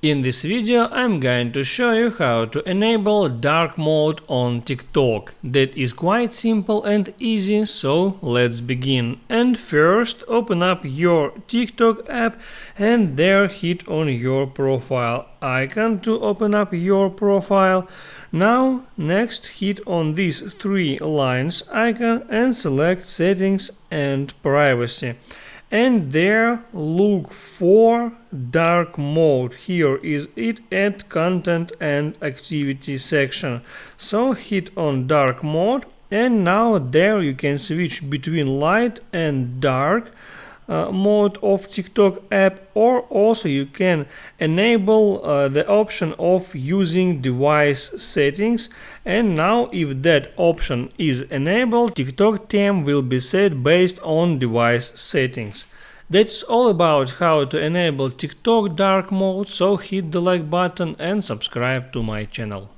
In this video I'm going to show you how to enable dark mode on TikTok. That is quite simple and easy, so let's begin. And first open up your TikTok app and there hit on your profile icon to open up your profile. Now next hit on these three lines icon and select settings and privacy. And there look for dark mode. Here is it at content and activity section. So hit on dark mode and now there you can switch between light and dark mode of TikTok app, or also you can enable the option of using device settings. And now if that option is enabled, TikTok theme will be set based on device settings. That's all about how to enable TikTok dark mode, so hit the like button and subscribe to my channel.